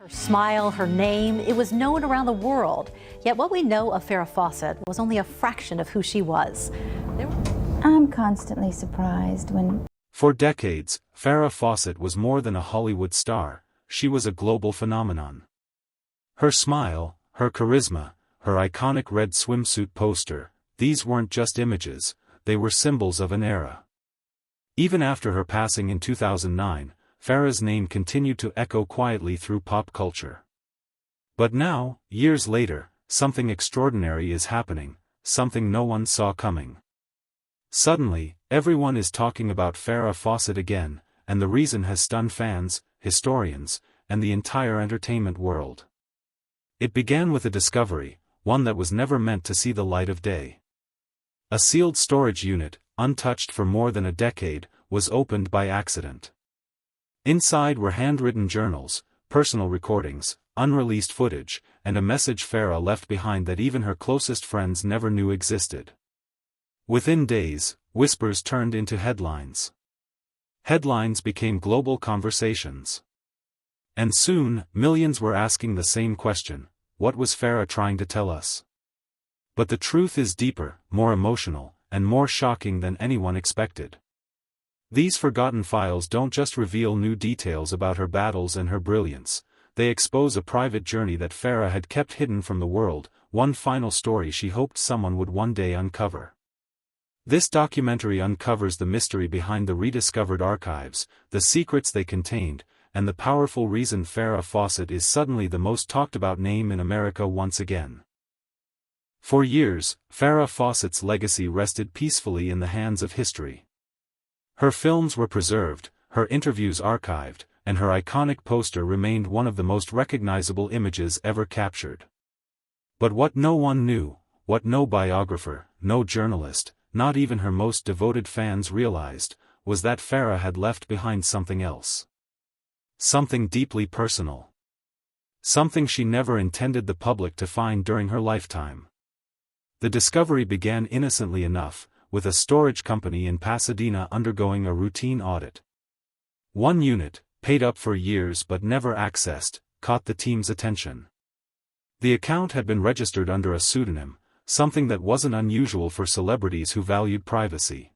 Her smile, her name, it was known around the world. Yet what we know of Farrah Fawcett was only a fraction of who she was. I'm constantly surprised when... For decades, Farrah Fawcett was more than a Hollywood star, she was a global phenomenon. Her smile, her charisma, her iconic red swimsuit poster, these weren't just images, they were symbols of an era. Even after her passing in 2009, Farrah's name continued to echo quietly through pop culture. But now, years later, something extraordinary is happening, something no one saw coming. Suddenly, everyone is talking about Farrah Fawcett again, and the reason has stunned fans, historians, and the entire entertainment world. It began with a discovery, one that was never meant to see the light of day. A sealed storage unit, untouched for more than a decade, was opened by accident. Inside were handwritten journals, personal recordings, unreleased footage, and a message Farrah left behind that even her closest friends never knew existed. Within days, whispers turned into headlines. Headlines became global conversations. And soon, millions were asking the same question: what was Farrah trying to tell us? But the truth is deeper, more emotional, and more shocking than anyone expected. These forgotten files don't just reveal new details about her battles and her brilliance, they expose a private journey that Farrah had kept hidden from the world, one final story she hoped someone would one day uncover. This documentary uncovers the mystery behind the rediscovered archives, the secrets they contained, and the powerful reason Farrah Fawcett is suddenly the most talked about name in America once again. For years, Farrah Fawcett's legacy rested peacefully in the hands of history. Her films were preserved, her interviews archived, and her iconic poster remained one of the most recognizable images ever captured. But what no one knew, what no biographer, no journalist, not even her most devoted fans realized, was that Farrah had left behind something else. Something deeply personal. Something she never intended the public to find during her lifetime. The discovery began innocently enough, with a storage company in Pasadena undergoing a routine audit. One unit, paid up for years but never accessed, caught the team's attention. The account had been registered under a pseudonym, something that wasn't unusual for celebrities who valued privacy.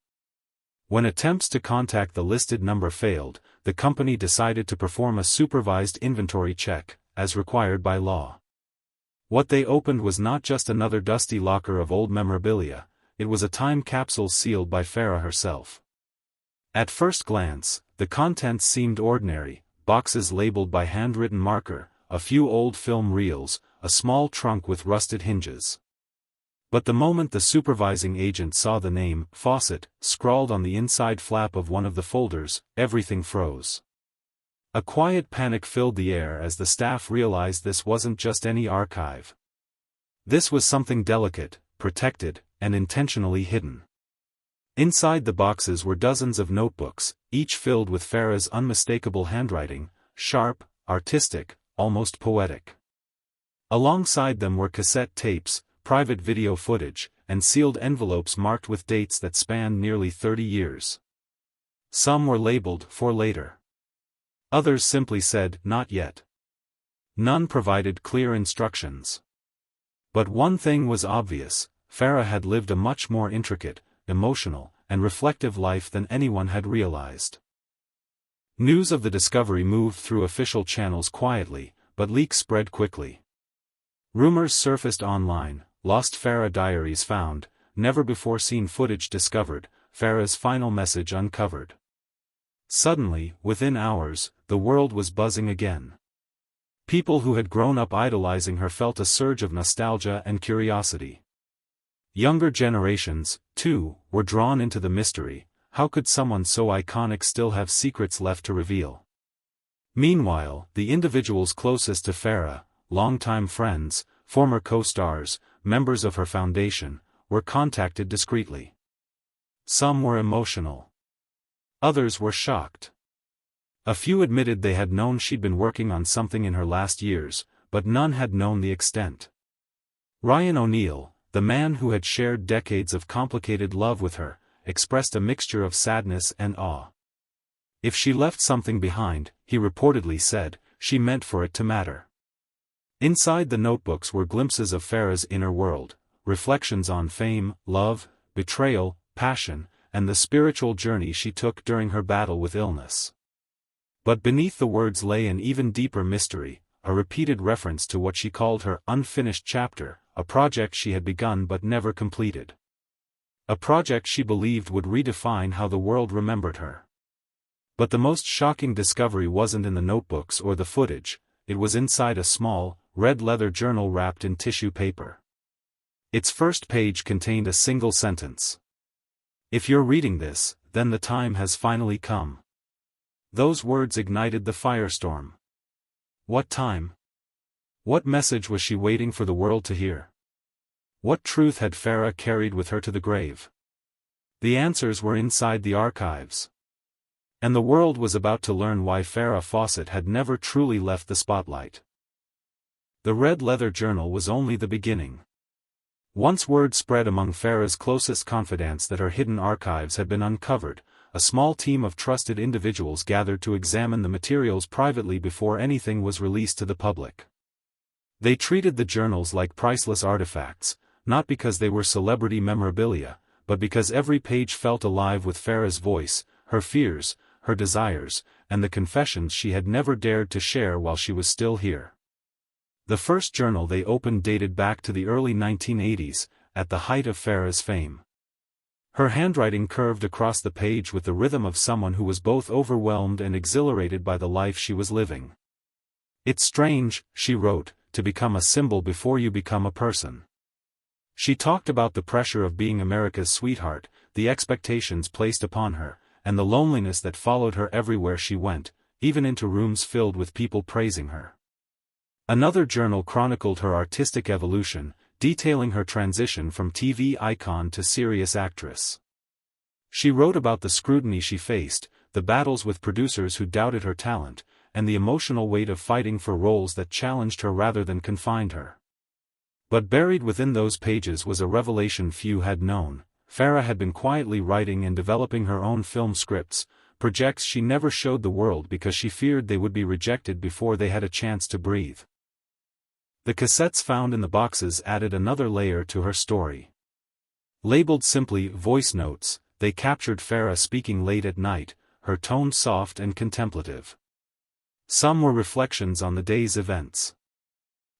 When attempts to contact the listed number failed, the company decided to perform a supervised inventory check, as required by law. What they opened was not just another dusty locker of old memorabilia, it was a time capsule sealed by Farrah herself. At first glance, the contents seemed ordinary: boxes labeled by handwritten marker, a few old film reels, a small trunk with rusted hinges. But the moment the supervising agent saw the name, Fawcett, scrawled on the inside flap of one of the folders, everything froze. A quiet panic filled the air as the staff realized this wasn't just any archive. This was something delicate, protected, and intentionally hidden. Inside the boxes were dozens of notebooks, each filled with Farrah's unmistakable handwriting, sharp, artistic, almost poetic. Alongside them were cassette tapes, private video footage, and sealed envelopes marked with dates that spanned nearly 30 years. Some were labeled "for later." Others simply said, "not yet." None provided clear instructions. But one thing was obvious: Farrah had lived a much more intricate, emotional, and reflective life than anyone had realized. News of the discovery moved through official channels quietly, but leaks spread quickly. Rumors surfaced online: lost Farrah diaries found, never-before-seen footage discovered, Farrah's final message uncovered. Suddenly, within hours, the world was buzzing again. People who had grown up idolizing her felt a surge of nostalgia and curiosity. Younger generations, too, were drawn into the mystery: how could someone so iconic still have secrets left to reveal? Meanwhile, the individuals closest to Farrah, longtime friends, former co-stars, members of her foundation, were contacted discreetly. Some were emotional. Others were shocked. A few admitted they had known she'd been working on something in her last years, but none had known the extent. Ryan O'Neal, the man who had shared decades of complicated love with her, expressed a mixture of sadness and awe. If she left something behind, he reportedly said, she meant for it to matter. Inside the notebooks were glimpses of Farrah's inner world, reflections on fame, love, betrayal, passion, and the spiritual journey she took during her battle with illness. But beneath the words lay an even deeper mystery, a repeated reference to what she called her unfinished chapter, a project she had begun but never completed. A project she believed would redefine how the world remembered her. But the most shocking discovery wasn't in the notebooks or the footage, it was inside a small, red leather journal wrapped in tissue paper. Its first page contained a single sentence. "If you're reading this, then the time has finally come." Those words ignited the firestorm. What time? What message was she waiting for the world to hear? What truth had Farrah carried with her to the grave? The answers were inside the archives. And the world was about to learn why Farrah Fawcett had never truly left the spotlight. The red leather journal was only the beginning. Once word spread among Farrah's closest confidants that her hidden archives had been uncovered, a small team of trusted individuals gathered to examine the materials privately before anything was released to the public. They treated the journals like priceless artifacts, not because they were celebrity memorabilia, but because every page felt alive with Farrah's voice, her fears, her desires, and the confessions she had never dared to share while she was still here. The first journal they opened dated back to the early 1980s, at the height of Farrah's fame. Her handwriting curved across the page with the rhythm of someone who was both overwhelmed and exhilarated by the life she was living. "It's strange," she wrote, "to become a symbol before you become a person." She talked about the pressure of being America's sweetheart, the expectations placed upon her, and the loneliness that followed her everywhere she went, even into rooms filled with people praising her. Another journal chronicled her artistic evolution, detailing her transition from TV icon to serious actress. She wrote about the scrutiny she faced, the battles with producers who doubted her talent, and the emotional weight of fighting for roles that challenged her rather than confined her. But buried within those pages was a revelation few had known. Farrah had been quietly writing and developing her own film scripts, projects she never showed the world because she feared they would be rejected before they had a chance to breathe. The cassettes found in the boxes added another layer to her story. Labeled simply voice notes, they captured Farrah speaking late at night, her tone soft and contemplative. Some were reflections on the day's events.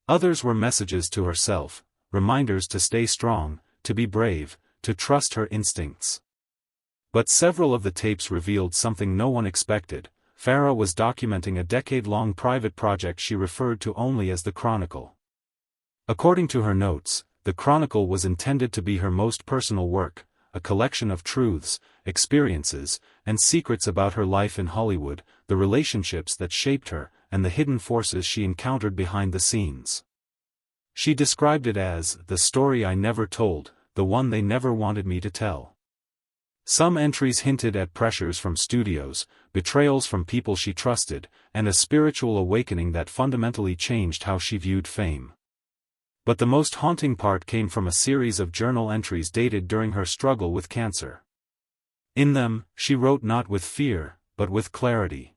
Others were messages to herself, reminders to stay strong, to be brave, to trust her instincts. But several of the tapes revealed something no one expected. Farrah was documenting a decade-long private project she referred to only as the Chronicle. According to her notes, the Chronicle was intended to be her most personal work, a collection of truths, experiences, and secrets about her life in Hollywood, the relationships that shaped her, and the hidden forces she encountered behind the scenes. She described it as the story I never told, the one they never wanted me to tell. Some entries hinted at pressures from studios, betrayals from people she trusted, and a spiritual awakening that fundamentally changed how she viewed fame. But the most haunting part came from a series of journal entries dated during her struggle with cancer. In them, she wrote not with fear, but with clarity.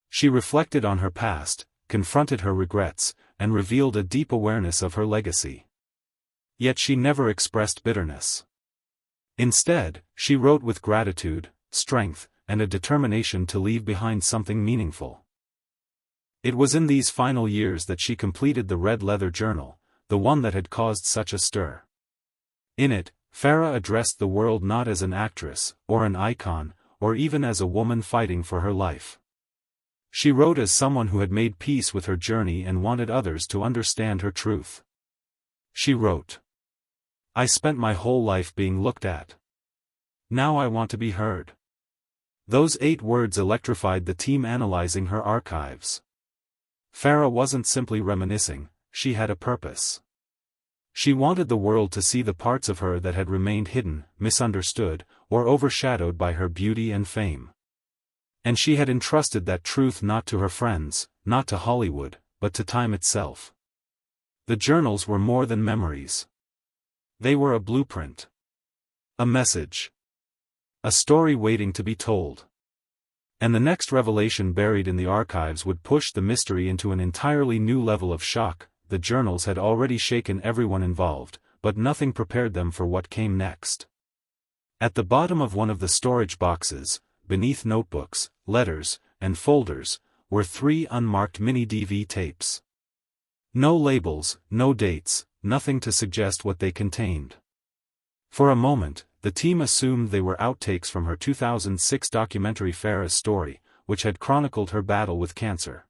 She reflected on her past, confronted her regrets, and revealed a deep awareness of her legacy. Yet she never expressed bitterness. Instead, she wrote with gratitude, strength, and a determination to leave behind something meaningful. It was in these final years that she completed the red leather journal, the one that had caused such a stir. In it, Farrah addressed the world not as an actress, or an icon, or even as a woman fighting for her life. She wrote as someone who had made peace with her journey and wanted others to understand her truth. She wrote, "I spent my whole life being looked at. Now I want to be heard." Those 8 words electrified the team analyzing her archives. Farrah wasn't simply reminiscing, she had a purpose. She wanted the world to see the parts of her that had remained hidden, misunderstood, or overshadowed by her beauty and fame. And she had entrusted that truth not to her friends, not to Hollywood, but to time itself. The journals were more than memories. They were a blueprint. A message. A story waiting to be told. And the next revelation buried in the archives would push the mystery into an entirely new level of shock. The journals had already shaken everyone involved, but nothing prepared them for what came next. At the bottom of one of the storage boxes, beneath notebooks, letters, and folders, were 3 unmarked mini-DV tapes. No labels, no dates, nothing to suggest what they contained. For a moment, the team assumed they were outtakes from her 2006 documentary Farrah's Story, which had chronicled her battle with cancer.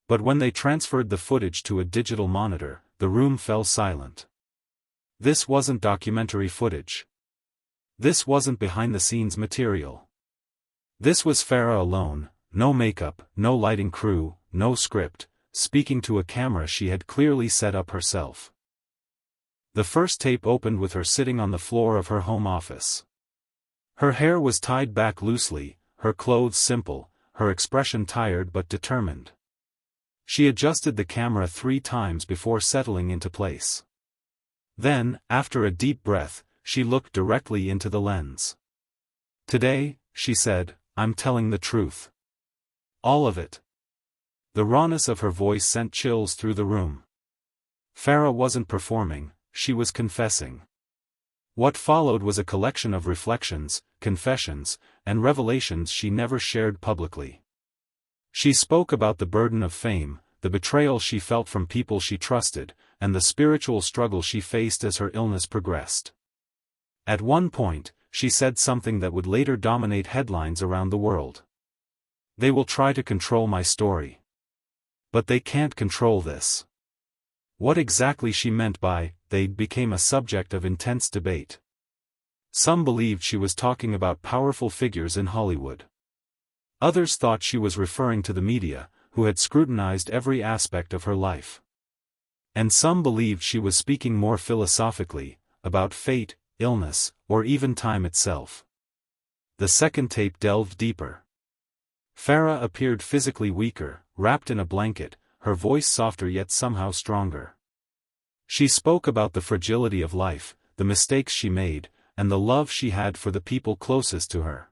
But when they transferred the footage to a digital monitor, the room fell silent. This wasn't documentary footage. This wasn't behind-the-scenes material. This was Farrah alone, no makeup, no lighting crew, no script, speaking to a camera she had clearly set up herself. The first tape opened with her sitting on the floor of her home office. Her hair was tied back loosely, her clothes simple, her expression tired but determined. She adjusted the camera 3 times before settling into place. Then, after a deep breath, she looked directly into the lens. "Today," she said, "I'm telling the truth. All of it." The rawness of her voice sent chills through the room. Farrah wasn't performing, she was confessing. What followed was a collection of reflections, confessions, and revelations she never shared publicly. She spoke about the burden of fame, the betrayal she felt from people she trusted, and the spiritual struggle she faced as her illness progressed. At one point, she said something that would later dominate headlines around the world. "They will try to control my story. But they can't control this." What exactly she meant by "they" became a subject of intense debate. Some believed she was talking about powerful figures in Hollywood. Others thought she was referring to the media, who had scrutinized every aspect of her life. And some believed she was speaking more philosophically, about fate, illness, or even time itself. The second tape delved deeper. Farrah appeared physically weaker, wrapped in a blanket, her voice softer yet somehow stronger. She spoke about the fragility of life, the mistakes she made, and the love she had for the people closest to her.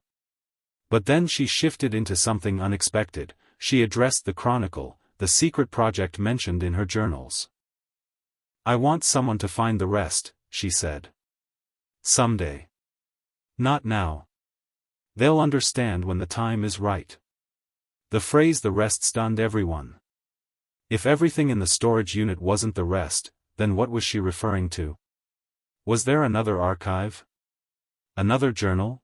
But then she shifted into something unexpected. She addressed the Chronicle, the secret project mentioned in her journals. "I want someone to find the rest," she said. "Someday. Not now. They'll understand when the time is right." The phrase "the rest" stunned everyone. If everything in the storage unit wasn't the rest, then what was she referring to? Was there another archive? Another journal?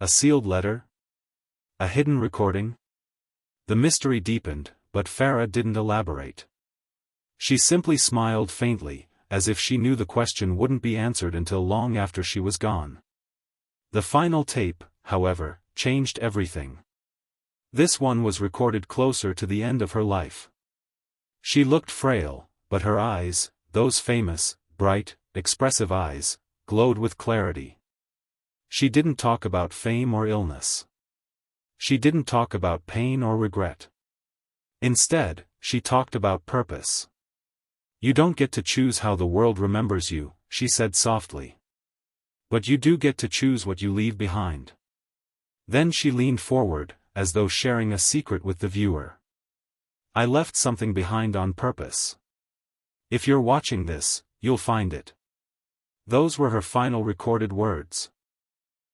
A sealed letter? A hidden recording? The mystery deepened, but Farrah didn't elaborate. She simply smiled faintly, as if she knew the question wouldn't be answered until long after she was gone. The final tape, however, changed everything. This one was recorded closer to the end of her life. She looked frail, but her eyes, those famous, bright, expressive eyes, glowed with clarity. She didn't talk about fame or illness. She didn't talk about pain or regret. Instead, she talked about purpose. "You don't get to choose how the world remembers you," she said softly. "But you do get to choose what you leave behind." Then she leaned forward, as though sharing a secret with the viewer. "I left something behind on purpose. If you're watching this, you'll find it." Those were her final recorded words.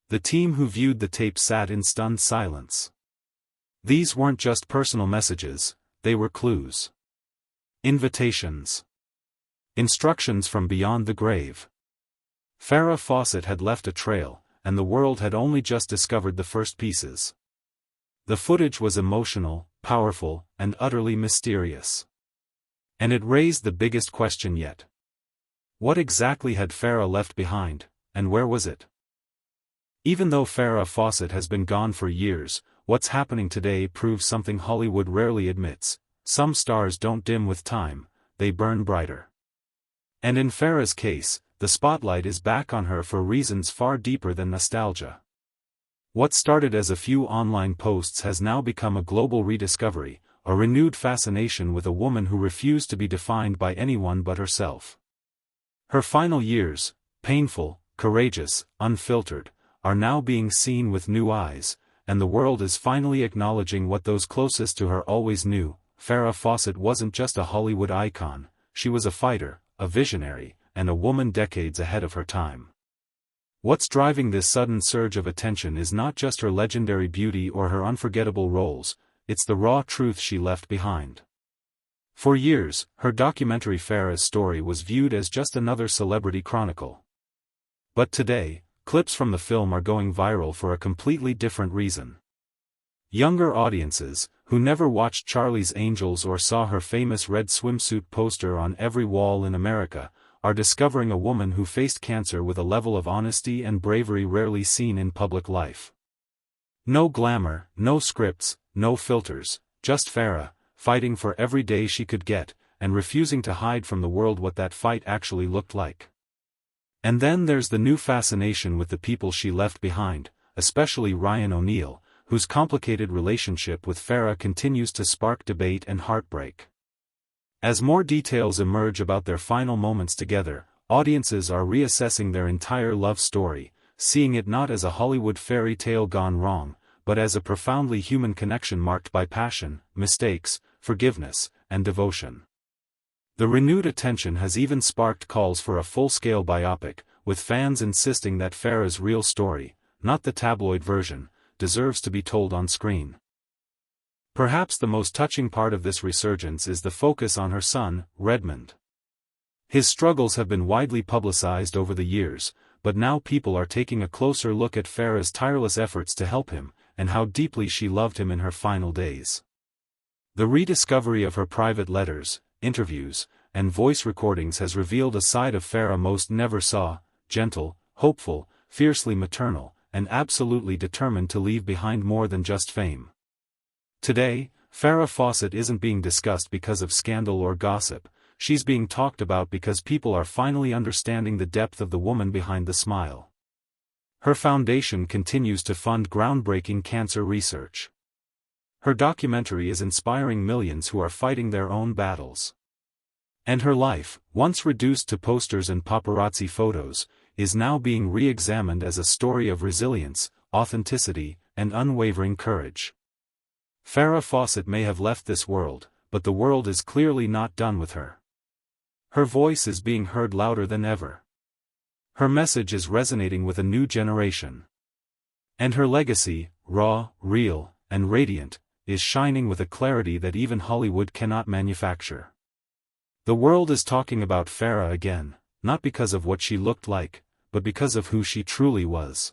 The team who viewed the tape sat in stunned silence. These weren't just personal messages, they were clues. Invitations. Instructions from beyond the grave. Farrah Fawcett had left a trail, and the world had only just discovered the first pieces. The footage was emotional, powerful, and utterly mysterious. And it raised the biggest question yet. What exactly had Farrah left behind, and where was it? Even though Farrah Fawcett has been gone for years, what's happening today proves something Hollywood rarely admits: some stars don't dim with time, they burn brighter. And in Farrah's case, the spotlight is back on her for reasons far deeper than nostalgia. What started as a few online posts has now become a global rediscovery, a renewed fascination with a woman who refused to be defined by anyone but herself. Her final years, painful, courageous, unfiltered, are now being seen with new eyes, and the world is finally acknowledging what those closest to her always knew. Farrah Fawcett wasn't just a Hollywood icon, she was a fighter, a visionary, and a woman decades ahead of her time. What's driving this sudden surge of attention is not just her legendary beauty or her unforgettable roles, it's the raw truth she left behind. For years, her documentary Farrah's Story was viewed as just another celebrity chronicle. But today, clips from the film are going viral for a completely different reason. Younger audiences, who never watched Charlie's Angels or saw her famous red swimsuit poster on every wall in America, are discovering a woman who faced cancer with a level of honesty and bravery rarely seen in public life. No glamour, no scripts, no filters, just Farrah, fighting for every day she could get, and refusing to hide from the world what that fight actually looked like. And then there's the new fascination with the people she left behind, especially Ryan O'Neal, whose complicated relationship with Farrah continues to spark debate and heartbreak. As more details emerge about their final moments together, audiences are reassessing their entire love story, seeing it not as a Hollywood fairy tale gone wrong, but as a profoundly human connection marked by passion, mistakes, forgiveness, and devotion. The renewed attention has even sparked calls for a full-scale biopic, with fans insisting that Farrah's real story, not the tabloid version, deserves to be told on screen. Perhaps the most touching part of this resurgence is the focus on her son, Redmond. His struggles have been widely publicized over the years, but now people are taking a closer look at Farrah's tireless efforts to help him, and how deeply she loved him in her final days. The rediscovery of her private letters, interviews, and voice recordings has revealed a side of Farrah most never saw: gentle, hopeful, fiercely maternal, and absolutely determined to leave behind more than just fame. Today, Farrah Fawcett isn't being discussed because of scandal or gossip, she's being talked about because people are finally understanding the depth of the woman behind the smile. Her foundation continues to fund groundbreaking cancer research. Her documentary is inspiring millions who are fighting their own battles. And her life, once reduced to posters and paparazzi photos, is now being re-examined as a story of resilience, authenticity, and unwavering courage. Farrah Fawcett may have left this world, but the world is clearly not done with her. Her voice is being heard louder than ever. Her message is resonating with a new generation. And her legacy, raw, real, and radiant, is shining with a clarity that even Hollywood cannot manufacture. The world is talking about Farrah again, not because of what she looked like, but because of who she truly was.